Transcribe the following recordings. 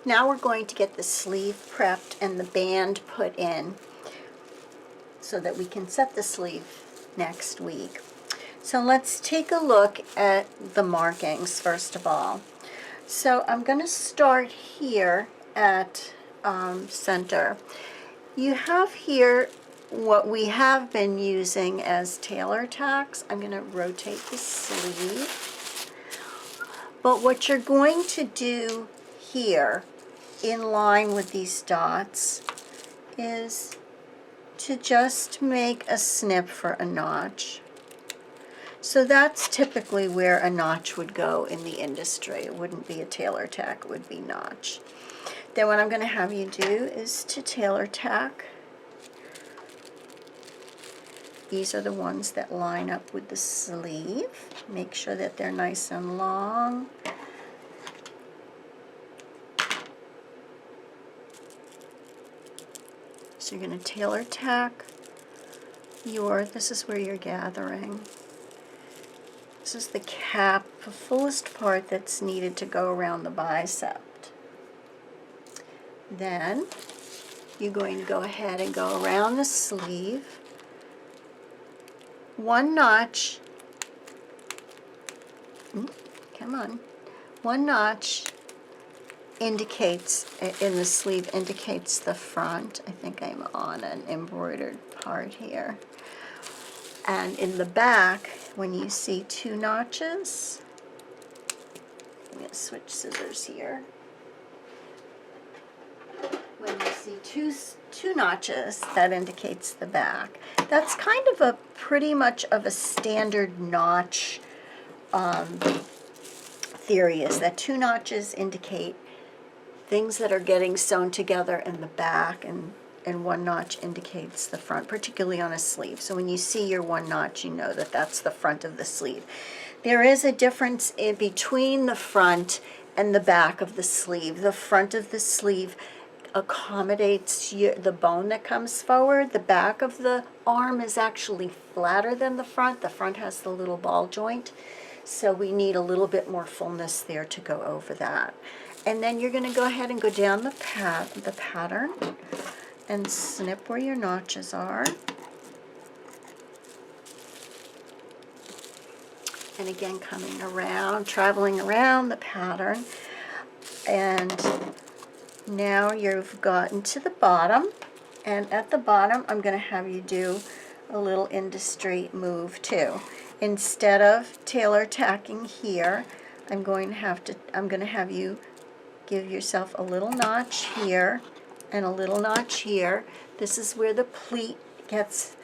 Now we're going to get the sleeve prepped and the band put in so that we can set the sleeve next week. So let's take a look at the markings first of all. So I'm going to start here at center. You have here what we have been using as tailor tacks. I'm going to rotate the sleeve. But what you're going to do here in line with these dots is to just make a snip for a notch. So that's typically where a notch would go in the industry. It wouldn't be a tailor tack, it would be notch. Then what I'm going to have you do is to tailor tack. These are the ones that line up with the sleeve. Make sure that they're nice and long. So you're going to tailor tack this is where you're gathering. This is the cap, the fullest part that's needed to go around the bicep. Then you're going to go ahead and go around the sleeve. One notch, one notch indicates, in the sleeve, indicates the front. I think I'm on an embroidered part here. And in the back, when you see two notches, I'm going to switch scissors here. When you see two notches, that indicates the back. That's kind of a pretty much of a standard notch theory, is that two notches indicate things that are getting sewn together in the back, and one notch indicates the front, particularly on a sleeve. So when you see your one notch, you know that that's the front of the sleeve. There is a difference in between the front and the back of the sleeve. The front of the sleeve accommodates the bone that comes forward. The back of the arm is actually flatter than the front. The front has the little ball joint. So we need a little bit more fullness there to go over that. And then you're going to go ahead and go down the pattern and snip where your notches are. And again, coming around, traveling around the pattern. And now you've gotten to the bottom. And at the bottom, I'm going to have you do a little industry move too. Instead of tailor tacking here, I'm going to have you give yourself a little notch here and a little notch here. This is where the pleat gets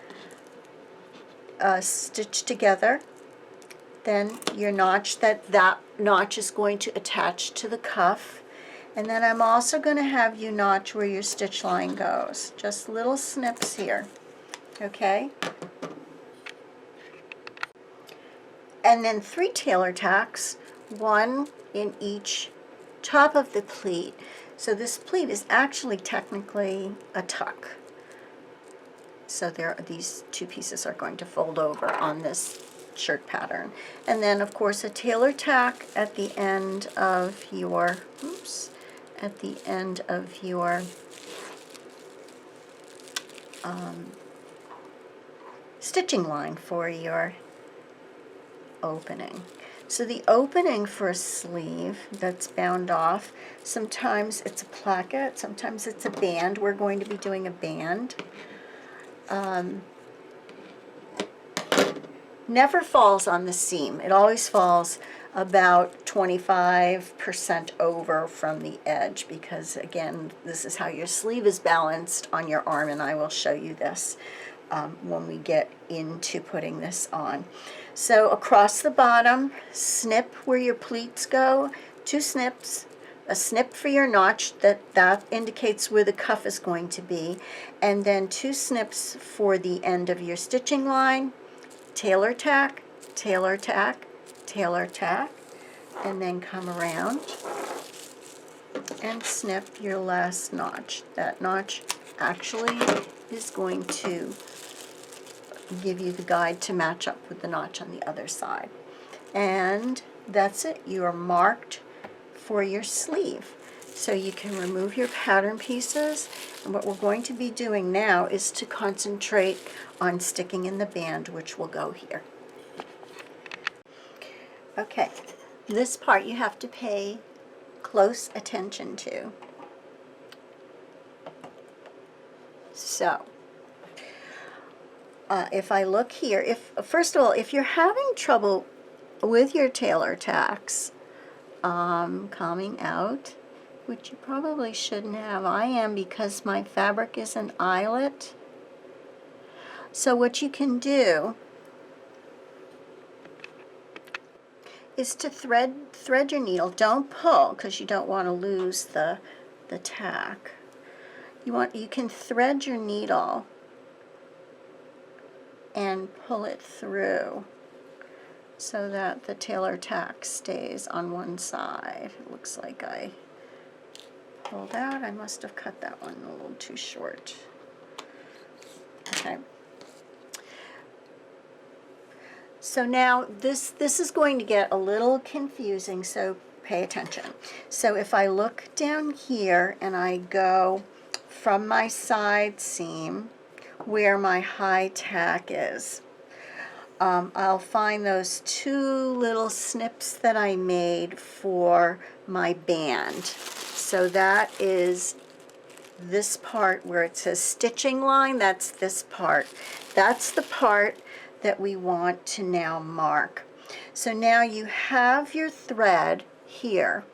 stitched together. Then your notch, that notch is going to attach to the cuff. And then I'm also going to have you notch where your stitch line goes. Just little snips here. Okay? And then 3 tailor tacks, 1 in each top of the pleat. So this pleat is actually technically a tuck. So these 2 pieces are going to fold over on this shirt pattern. And then of course a tailor tack at the end of your stitching line for your opening. So the opening for a sleeve that's bound off, sometimes it's a placket, sometimes it's a band. We're going to be doing a band. Never falls on the seam. It always falls about 25% over from the edge, because again, this is how your sleeve is balanced on your arm, and I will show you this when we get into putting this on. So across the bottom, snip where your pleats go, 2 snips, a snip for your notch, that indicates where the cuff is going to be, and then 2 snips for the end of your stitching line, tailor tack, tailor tack, tailor tack, and then come around and snip your last notch. That notch actually is going to give you the guide to match up with the notch on the other side. And that's it. You are marked for your sleeve. So you can remove your pattern pieces, and what we're going to be doing now is to concentrate on sticking in the band, which will go here. Okay, this part you have to pay close attention to. So, if I look here, first of all, if you're having trouble with your tailor tacks coming out, which you probably shouldn't have, I am, because my fabric is an eyelet. So what you can do is to thread your needle. Don't pull, because you don't want to lose the tack. You can thread your needle and pull it through so that the tailor tack stays on one side. It looks like I pulled out. I must have cut that one a little too short. Okay. So now this is going to get a little confusing, so pay attention. So if I look down here and I go from my side seam where my high tack is, I'll find those two little snips that I made for my band. So that is this part where it says stitching line. That's this part. That's the part that we want to now mark. So now you have your thread here,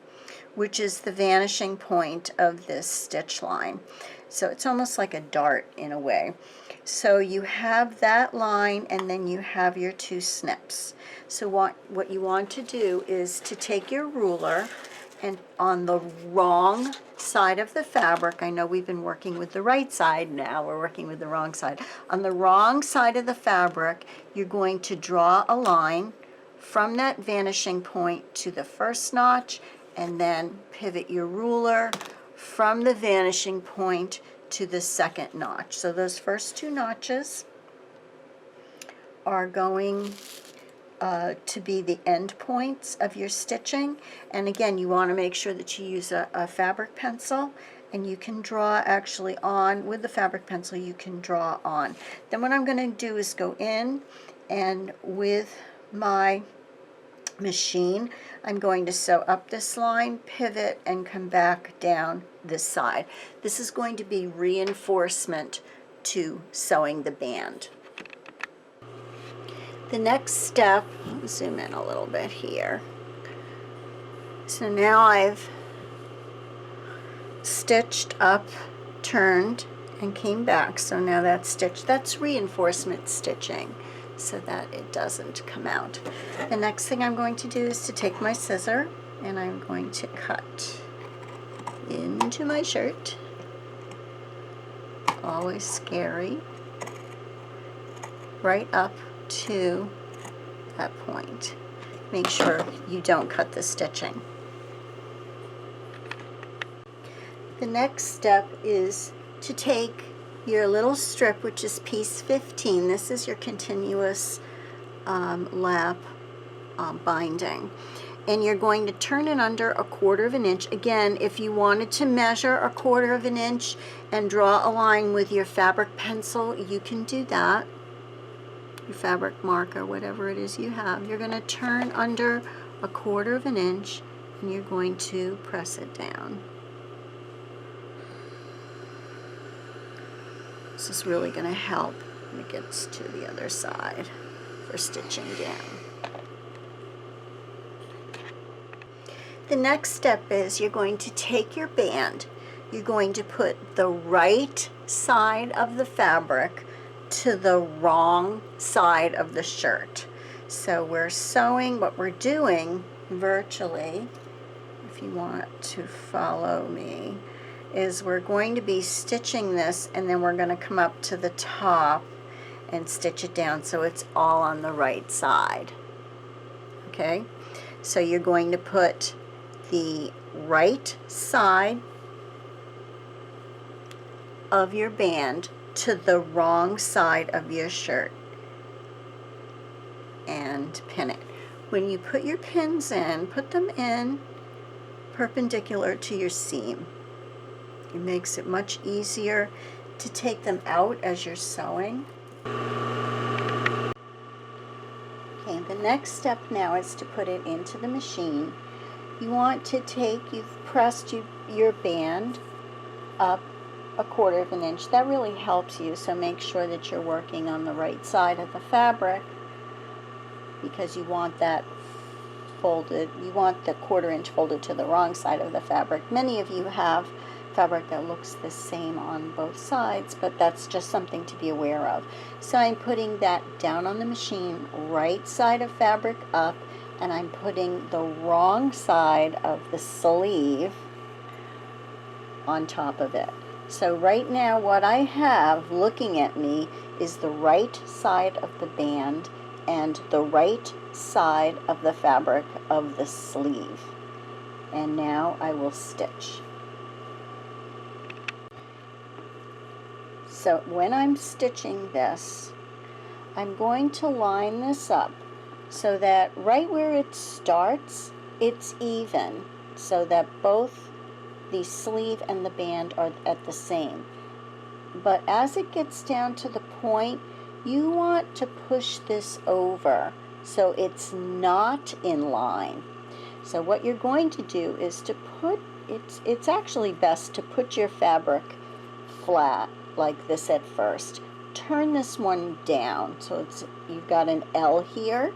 which is the vanishing point of this stitch line. So it's almost like a dart in a way. So you have that line, and then you have your two snips. So what you want to do is to take your ruler, and on the wrong side of the fabric, I know we've been working with the right side, now we're working with the wrong side. On the wrong side of the fabric, you're going to draw a line from that vanishing point to the first notch, and then pivot your ruler from the vanishing point to the second notch. So those first two notches are going to be the end points of your stitching. And again, you want to make sure that you use a fabric pencil, and you can draw actually on, with the fabric pencil you can draw on. Then what I'm going to do is go in, and with my machine I'm going to sew up this line, pivot, and come back down this side. This is going to be reinforcement to sewing the band. The next step, zoom in a little bit here. So now I've stitched up, turned, and came back. So now that's stitched. That's reinforcement stitching so that it doesn't come out. The next thing I'm going to do is to take my scissor, and I'm going to cut into my shirt. Always scary. Right up to that point. Make sure you don't cut the stitching. The next step is to take your little strip, which is piece 15. This is your continuous lap binding. And you're going to turn it under 1/4 of an inch. Again, if you wanted to measure 1/4 of an inch and draw a line with your fabric pencil, you can do that. Your fabric marker, whatever it is you have. You're going to turn under 1/4 of an inch, and you're going to press it down. This is really going to help when it gets to the other side for stitching down. The next step is you're going to take your band. You're going to put the right side of the fabric to the wrong side of the shirt. So we're sewing, what we're doing virtually, if you want to follow me, is we're going to be stitching this, and then we're going to come up to the top and stitch it down so it's all on the right side. Okay? So you're going to put the right side of your band to the wrong side of your shirt and pin it. When you put your pins in, put them in perpendicular to your seam. It makes it much easier to take them out as you're sewing. Okay, the next step now is to put it into the machine. You want to take, you've pressed your band up 1/4 of an inch. That really helps you, so make sure that you're working on the right side of the fabric, because you want that folded, you want the 1/4 inch folded to the wrong side of the fabric. Many of you have fabric that looks the same on both sides, but that's just something to be aware of. So I'm putting that down on the machine, right side of fabric up, and I'm putting the wrong side of the sleeve on top of it. So right now what I have looking at me is the right side of the band and the right side of the fabric of the sleeve. And now I will stitch. So when I'm stitching this, I'm going to line this up so that right where it starts, it's even, so that both the sleeve and the band are at the same. But as it gets down to the point, you want to push this over so it's not in line. So what you're going to do is to put, it's actually best to put your fabric flat like this at first. Turn this one down so you've got an L here,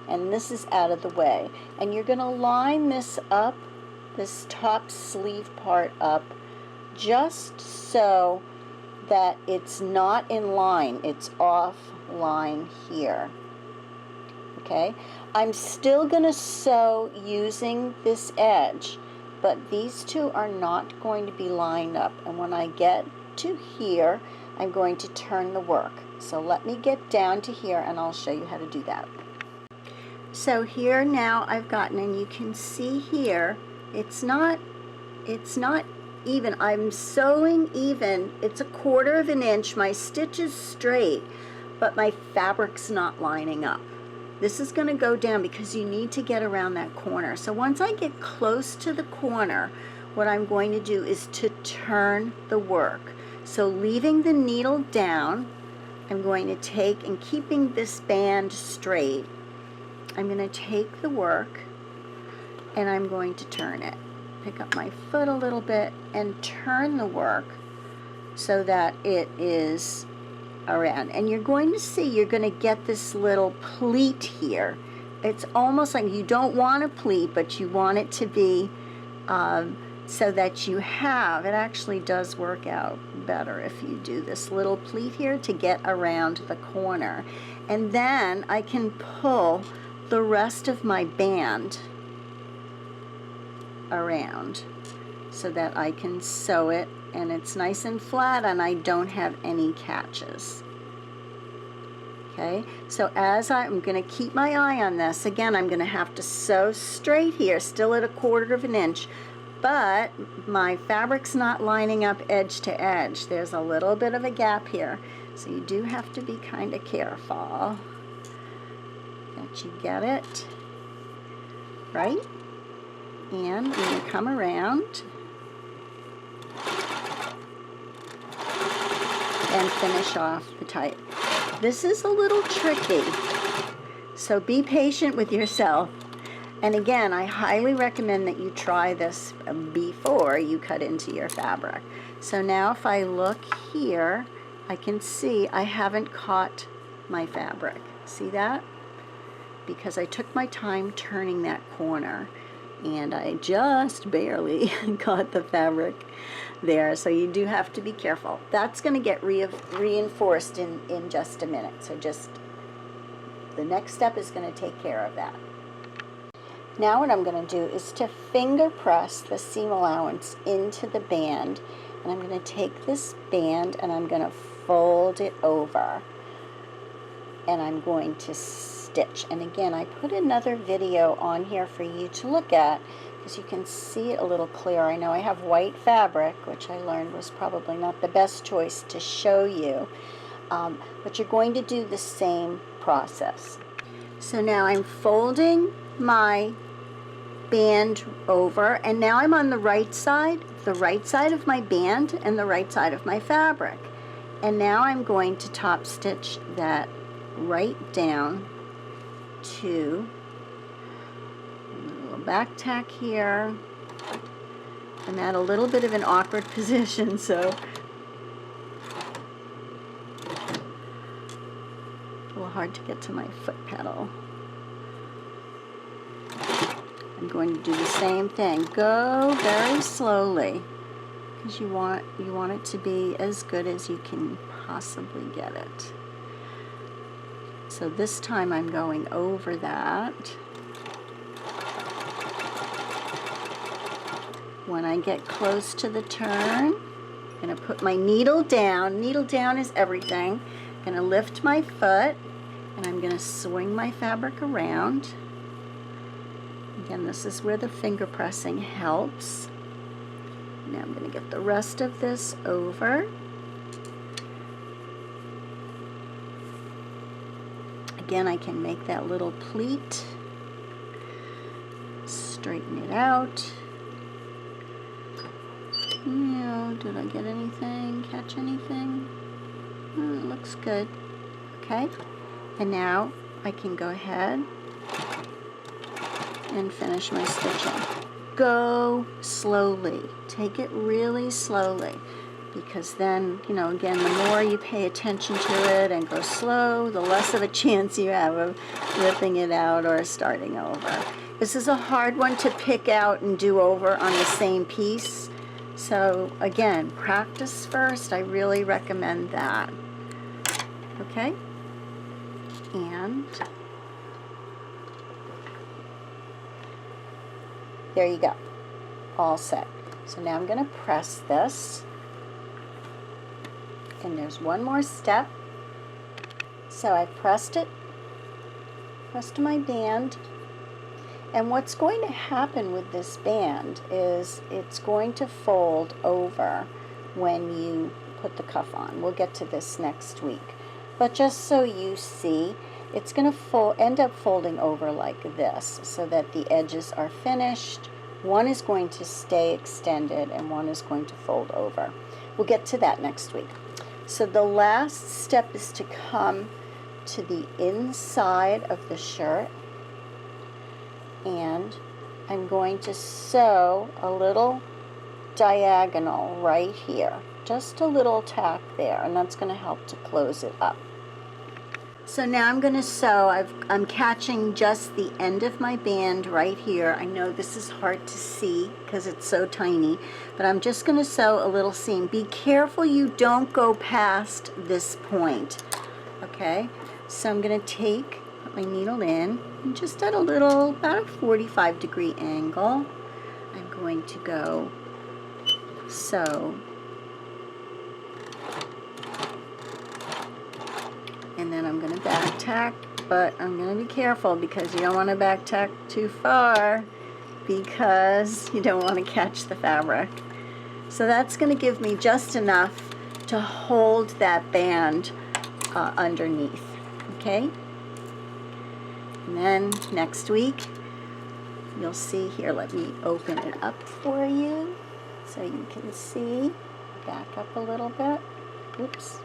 and this is out of the way. And you're going to line this up, this top sleeve part up, just so that it's not in line, it's off line here. Okay, I'm still going to sew using this edge, but these two are not going to be lined up, and when I get to here, I'm going to turn the work. So let me get down to here and I'll show you how to do that. So here now I've gotten, and you can see here, it's not even. I'm sewing even. It's 1/4 of an inch. My stitch is straight, but my fabric's not lining up. This is going to go down because you need to get around that corner. So once I get close to the corner, what I'm going to do is to turn the work. So leaving the needle down, I'm going to take, and keeping this band straight, I'm going to take the work and I'm going to turn it. Pick up my foot a little bit and turn the work so that it is around. And you're going to see, you're going to get this little pleat here. It's almost like you don't want a pleat, but you want it to be so that you have, it actually does work out better if you do this little pleat here to get around the corner. And then I can pull the rest of my band around so that I can sew it and it's nice and flat and I don't have any catches. Okay, so as I'm going to keep my eye on this, again I'm going to have to sew straight here, still at 1/4 of an inch, but my fabric's not lining up edge to edge. There's a little bit of a gap here, so you do have to be kind of careful that you get it right. And when you come around and finish off the type. This is a little tricky, so be patient with yourself. And again, I highly recommend that you try this before you cut into your fabric. So now if I look here, I can see I haven't caught my fabric. See that? Because I took my time turning that corner and I just barely caught the fabric there. So you do have to be careful. That's going to get reinforced in just a minute. So just the next step is going to take care of that. Now what I'm going to do is to finger press the seam allowance into the band, and I'm going to take this band and I'm going to fold it over and I'm going to stitch. And again, I put another video on here for you to look at because you can see it a little clearer. I know I have white fabric, which I learned was probably not the best choice to show you, but you're going to do the same process. So now I'm folding my band over, and now I'm on the right side of my band and the right side of my fabric. And now I'm going to top stitch that right down to a little back tack here. I'm at a little bit of an awkward position, so a little hard to get to my foot pedal. I'm going to do the same thing. Go very slowly, because you want it to be as good as you can possibly get it. So this time I'm going over that. When I get close to the turn, I'm going to put my needle down. Needle down is everything. I'm going to lift my foot, and I'm going to swing my fabric around. Again, this is where the finger pressing helps. Now I'm going to get the rest of this over. Again, I can make that little pleat, straighten it out. Yeah, did I get anything, catch anything? Oh, it looks good. Okay, and now I can go ahead and finish my stitching. Go slowly. Take it really slowly, because then, you know, again, the more you pay attention to it and go slow, the less of a chance you have of ripping it out or starting over. This is a hard one to pick out and do over on the same piece. So again, practice first. I really recommend that. Okay? And there you go, all set. So now I'm going to press this, and there's one more step. So I pressed it, pressed my band, and what's going to happen with this band is it's going to fold over when you put the cuff on. We'll get to this next week, but just so you see, it's going to end up folding over like this, so that the edges are finished. One is going to stay extended and one is going to fold over. We'll get to that next week. So the last step is to come to the inside of the shirt, and I'm going to sew a little diagonal right here. Just a little tack there, and that's going to help to close it up. So now I'm going to sew. I'm catching just the end of my band right here. I know this is hard to see because it's so tiny, but I'm just going to sew a little seam. Be careful you don't go past this point. Okay, so I'm going to put my needle in, and just at about a 45-degree angle, I'm going to go sew. And then I'm going to back tack, but I'm going to be careful because you don't want to back tack too far because you don't want to catch the fabric. So that's going to give me just enough to hold that band underneath. Okay? And then next week, you'll see here, let me open it up for you so you can see. Back up a little bit. Oops.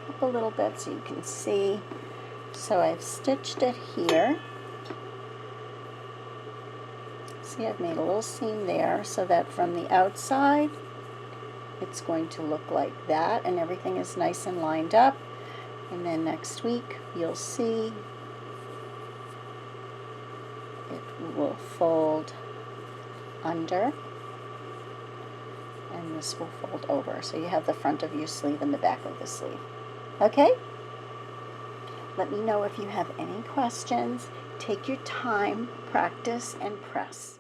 Up a little bit so you can see. So I've stitched it here. See, I've made a little seam there so that from the outside it's going to look like that, and everything is nice and lined up. And then next week you'll see it will fold under, and this will fold over. So you have the front of your sleeve and the back of the sleeve. Okay? Let me know if you have any questions. Take your time, practice, and press.